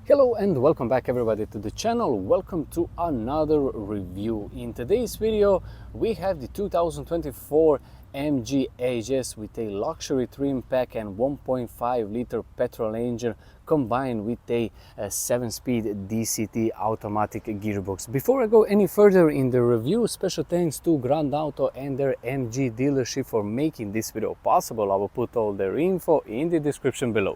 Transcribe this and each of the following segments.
Hello and welcome back everybody to the channel. Welcome to another review. In today's video we have the 2024 MG HS with a luxury trim pack and 1.5 liter petrol engine combined with a 7-speed DCT automatic gearbox. Before I go any further in the review, special thanks to Grand Auto and their MG dealership for making this video possible. I will put all their info in the description below.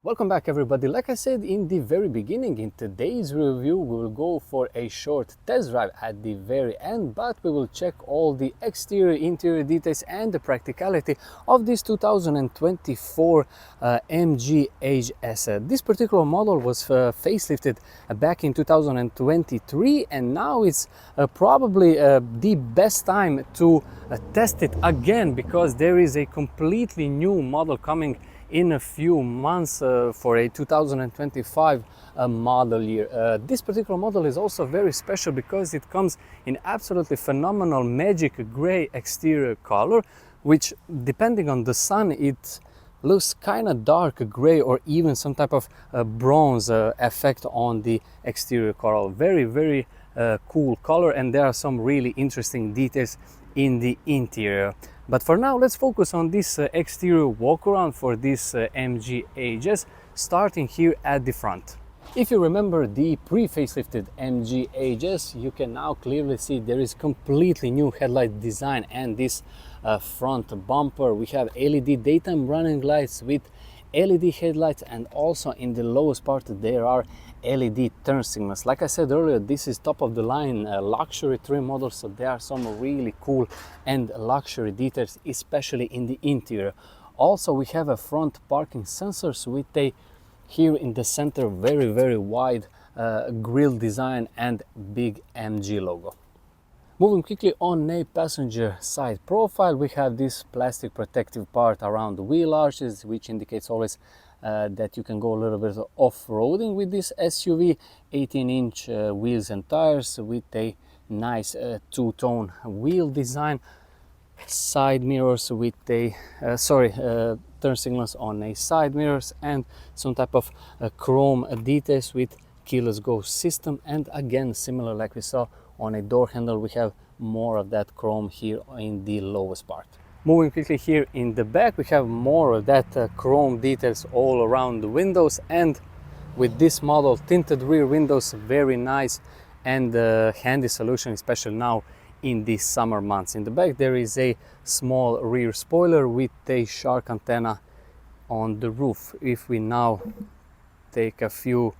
Welcome back everybody. Like I said in the very beginning, in today's review we will go for a short test drive at the very end, but we will check all the exterior, interior details and the practicality of this 2024 MG HS. This particular model was facelifted back in 2023, and now it's probably the best time to test it again, because there is a completely new model coming in a few months for a 2025 model year. This particular model is also very special because it comes in absolutely phenomenal magic gray exterior color, which depending on the sun it looks kind of dark gray or even some type of bronze effect on the exterior color. Very cool color, and there are some really interesting details in the interior. But for now, let's focus on this exterior walk around for this MG HS, starting here at the front. If you remember the pre-facelifted MG HS, you can now clearly see there is completely new headlight design and this front bumper. We have LED daytime running lights with LED headlights, and also in the lowest part there are LED turn signals. Like I said earlier, this is top of the line luxury trim model, so there are some really cool and luxury details, especially in the interior. Also we have a front parking sensors with a, here in the center, very wide grille design and big MG logo. Moving quickly on a passenger side profile, we have this plastic protective part around the wheel arches, which indicates always that you can go a little bit off-roading with this SUV. 18-inch wheels and tires with a nice two-tone wheel design. Side mirrors with a turn signals on a side mirrors, and some type of chrome details with keyless go system. And again, similar like we saw on a door handle, we have more of that chrome here in the lowest part. Moving quickly here in the back, we have more of that chrome details all around the windows, and with this model, tinted rear windows, very nice and handy solution, especially now in the summer months. In the back there is a small rear spoiler with a shark antenna on the roof. If we now take a few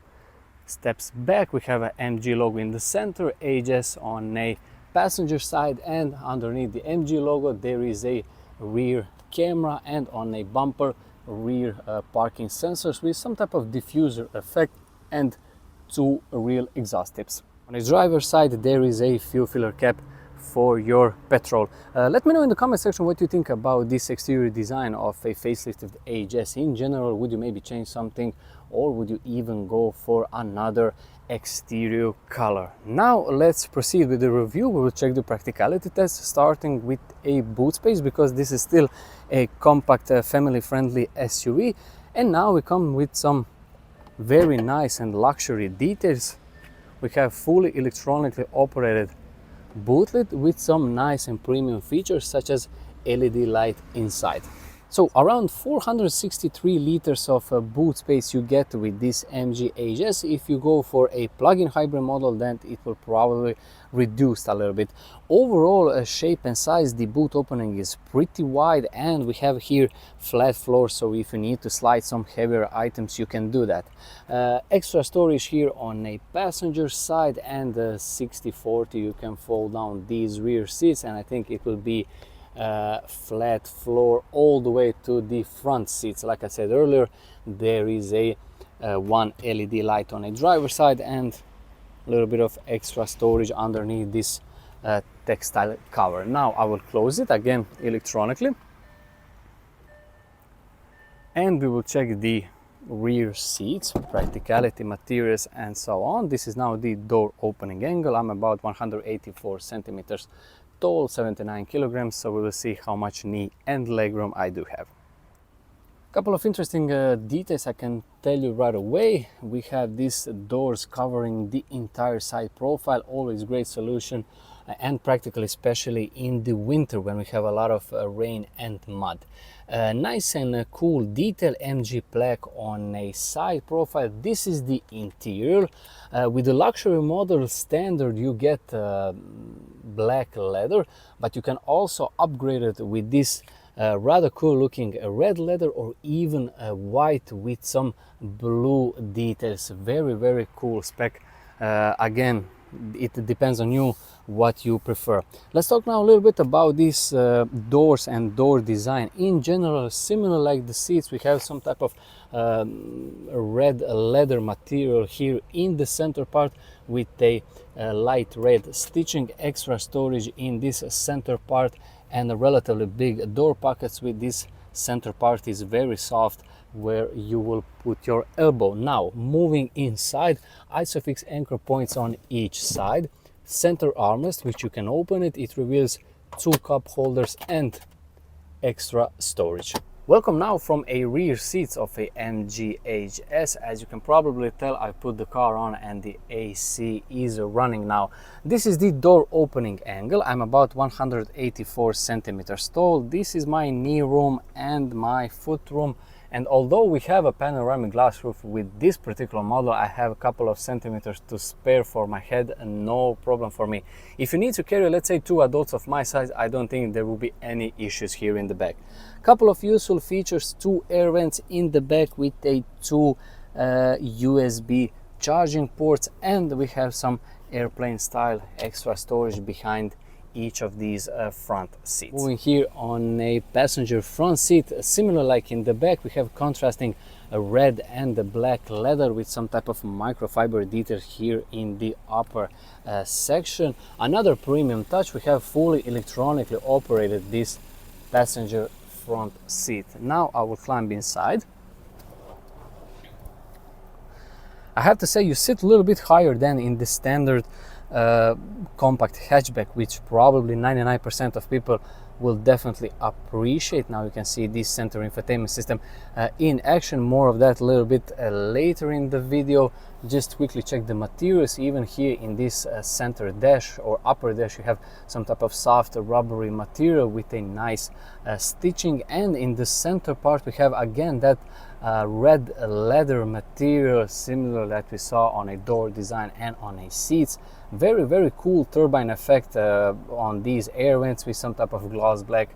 steps back, we have an MG logo in the center, HS on a passenger side, and underneath the MG logo there is a rear camera, and on a bumper rear parking sensors with some type of diffuser effect and two real exhaust tips. On the driver's side there is a fuel filler cap for your petrol. Let me know in the comment section what you think about this exterior design of a facelifted HS. In general, would you maybe change something, or would you even go for another exterior color? Now let's proceed with the review. We will check the practicality test, starting with a boot space, because this is still a compact family-friendly SUV. And now we come with some very nice and luxury details. We have fully electronically operated boot lid with some nice and premium features such as LED light inside. So around 463 liters of boot space you get with this MG HS. If you go for a plug-in hybrid model, then it will probably reduce a little bit. Overall shape and size, the boot opening is pretty wide, and we have here flat floor, so if you need to slide some heavier items you can do that. Extra storage here on a passenger side, and 60/40 you can fold down these rear seats, and I think it will be flat floor all the way to the front seats. Like I said earlier, there is a one LED light on a driver's side and a little bit of extra storage underneath this textile cover. Now I will close it again electronically, and we will check the rear seats, practicality, materials and so on. This is now the door opening angle. I'm about 184 centimeters tall, 79 kilograms, so we will see how much knee and leg room I do have. Couple of interesting details I can tell you right away. We have these doors covering the entire side profile, always great solution and practical, especially in the winter when we have a lot of rain and mud. Nice and cool detail, MG plaque on a side profile. This is the interior. With the luxury model standard you get black leather, but you can also upgrade it with this rather cool looking red leather or even white with some blue details. Very cool spec. Again, it depends on you what you prefer. Let's talk now a little bit about these doors and door design. In general, similar like the seats, we have some type of red leather material here in the center part with a light red stitching, extra storage in this center part, and a relatively big door pockets with this center part is very soft where you will put your elbow. Now moving inside, isofix anchor points on each side, center armrest which you can open it reveals 2 cup holders and extra storage. Welcome now from a rear seats of a MG HS. As you can probably tell, I put the car on and the AC is running now. This is the door opening angle. I'm about 184 centimeters tall. This is my knee room and my foot room. And although we have a panoramic glass roof with this particular model, I have a couple of centimeters to spare for my head, and no problem for me. If you need to carry, let's say, 2 adults of my size, I don't think there will be any issues here in the back. Couple of useful features: 2 air vents in the back with a 2 USB charging ports, and we have some airplane style extra storage behind each of these front seats. Moving here on a passenger front seat, similar like in the back, we have contrasting red and black leather with some type of microfiber detail here in the upper section. Another premium touch, we have fully electronically operated this passenger front seat. Now I will climb inside. I have to say you sit a little bit higher than in the standard compact hatchback, which probably 99% of people will definitely appreciate. Now you can see this center infotainment system in action. More of that a little bit later in the video. Just quickly check the materials. Even here in this center dash or upper dash, you have some type of soft rubbery material with a nice stitching, and in the center part we have again that red leather material similar that we saw on a door design and on a seats. Very cool turbine effect on these air vents with some type of gloss black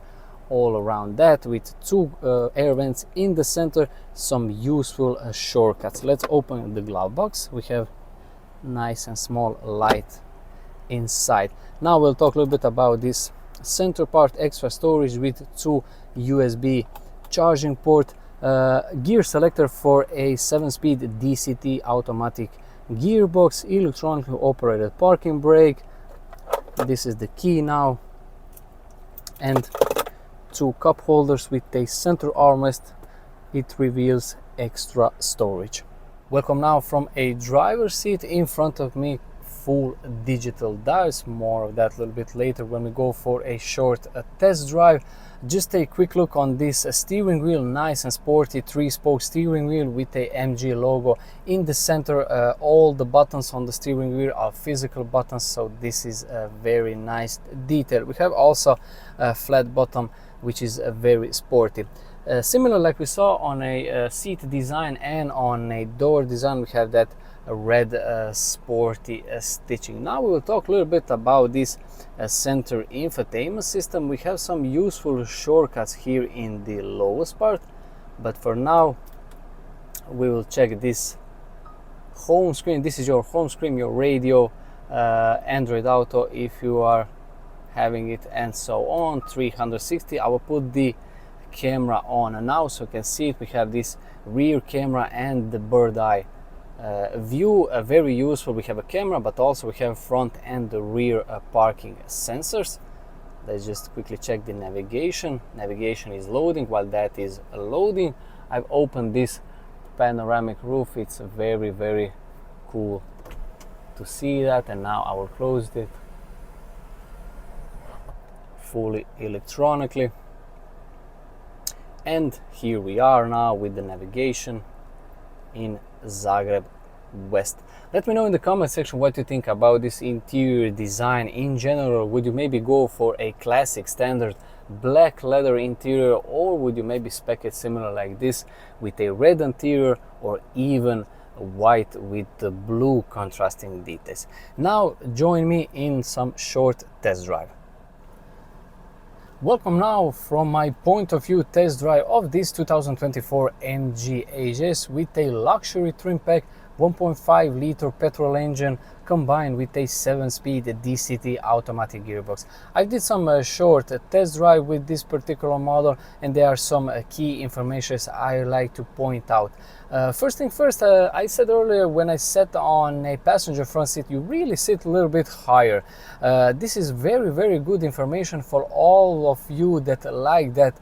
all around that, with 2 air vents in the center, some useful shortcuts. Let's open the glove box. We have nice and small light inside. Now we'll talk a little bit about this center part, extra storage with 2 USB charging port, gear selector for a 7-speed DCT automatic gearbox, electronically operated parking brake. This is the key now, and 2 cup holders with a center armrest. It reveals extra storage. Welcome now from a driver's seat. In front of me, full digital dials. More of that a little bit later when we go for a short test drive. Just a quick look on this steering wheel, nice and sporty 3-spoke steering wheel with a MG logo in the center. All the buttons on the steering wheel are physical buttons, so this is a very nice detail. We have also a flat bottom, which is very sporty. Similar like we saw on a seat design and on a door design, we have that red sporty stitching. Now we will talk a little bit about this center infotainment system. We have some useful shortcuts here in the lowest part, but for now we will check this home screen. This is your home screen, your radio, Android Auto if you are having it, and so on. 360. I will put the camera on now so you can see it. We have this rear camera and the bird eye view, very useful. We have a camera, but also we have front and the rear parking sensors. Let's just quickly check the navigation. Navigation is loading. While that is loading, I've opened this panoramic roof. It's very cool to see that, and now I will close it fully electronically. And here we are now with the navigation in Zagreb West. Let me know in the comment section what you think about this interior design in general. Would you maybe go for a classic standard black leather interior, or would you maybe spec it similar like this with a red interior, or even white with the blue contrasting details? Now join me in some short test drive. Welcome now from my point of view test drive of this 2024 MG HS with a luxury trim pack 1.5 liter petrol engine combined with a 7-speed DCT automatic gearbox. I did some short test drive with this particular model, and there are some key information I like to point out. First thing first, I said earlier, when I sat on a passenger front seat, you really sit a little bit higher. This is very good information for all of you that like that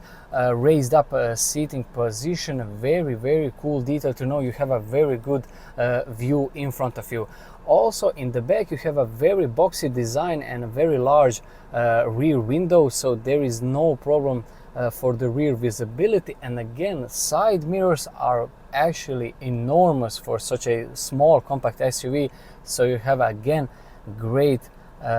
raised up seating position. Very cool detail to know. You have a very good view in front of you. Also in the back you have a very boxy design and a very large rear window, so there is no problem for the rear visibility. And again, side mirrors are actually enormous for such a small compact SUV, so you have again great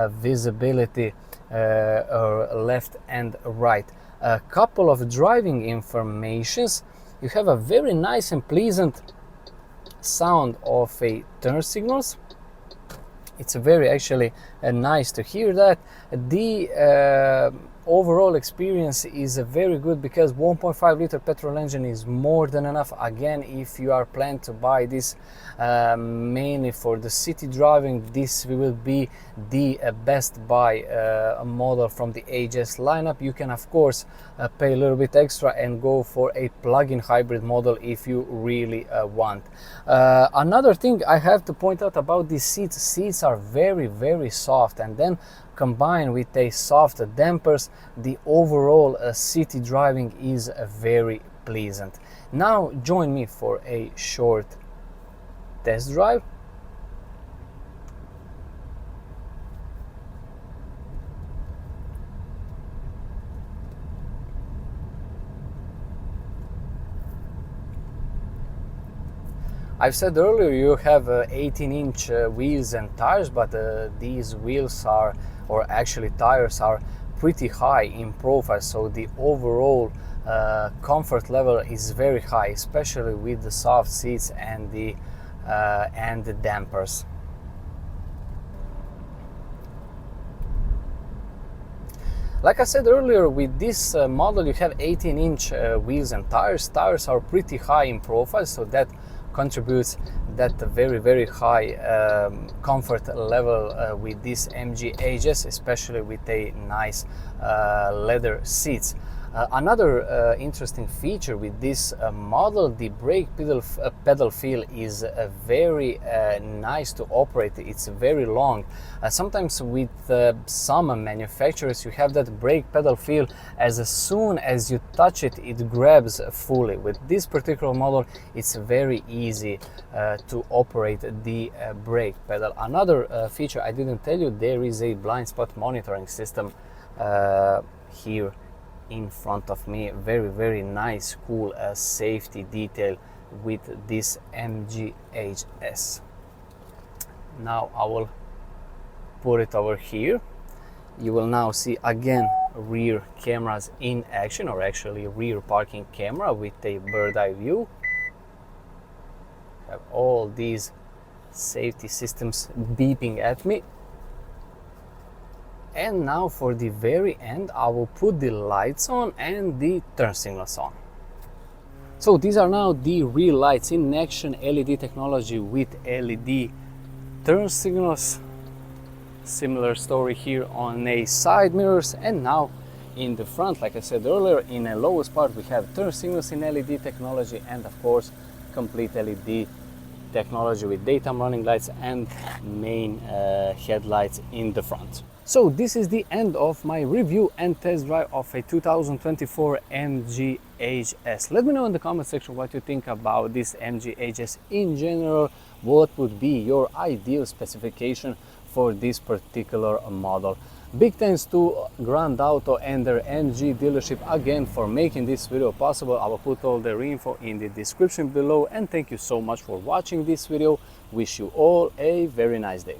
visibility left and right. A couple of driving informations: you have a very nice and pleasant sound of a turn signals. It's very actually nice to hear that. The overall experience is very good because 1.5 liter petrol engine is more than enough. Again, if you are planning to buy this mainly for the city driving, this will be the best buy model from the HS lineup. You can of course pay a little bit extra and go for a plug-in hybrid model if you really want. Another thing I have to point out about these seats are very soft, and then combined with a soft dampers, the overall city driving is very pleasant. Now join me for a short test drive. I've said earlier you have 18-inch wheels and tires, but these wheels are, or actually tires, are pretty high in profile, so the overall comfort level is very high, especially with the soft seats and the dampers. Like I said earlier, with this model you have 18-inch wheels and tires. Tires are pretty high in profile, so that contributes that very high comfort level with this MG HS, especially with a nice leather seats. Another interesting feature with this model, the brake pedal feel is very nice to operate. It's very long. Sometimes with some manufacturers you have that brake pedal feel as soon as you touch it, it grabs fully. With this particular model, it's very easy to operate the brake pedal. Another feature I didn't tell you, there is a blind spot monitoring system here in front of me. Very nice, cool safety detail with this MG HS. Now I will put it over here. You will now see again rear cameras in action, or actually rear parking camera with a bird's eye view. Have all these safety systems beeping at me. And now for the very end, I will put the lights on and the turn signals on. So these are now the real lights in action, LED technology with LED turn signals. Similar story here on a side mirrors, and now in the front, like I said earlier, in a lowest part we have turn signals in LED technology, and of course complete LED technology with daytime running lights and main headlights in the front. So this is the end of my review and test drive of a 2024 MG HS. Let me know in the comment section what you think about this MG HS in general. What would be your ideal specification for this particular model? Big thanks to Grand Auto and their NG dealership again for making this video possible. I will put all their info in the description below, and thank you so much for watching this video. Wish you all a very nice day.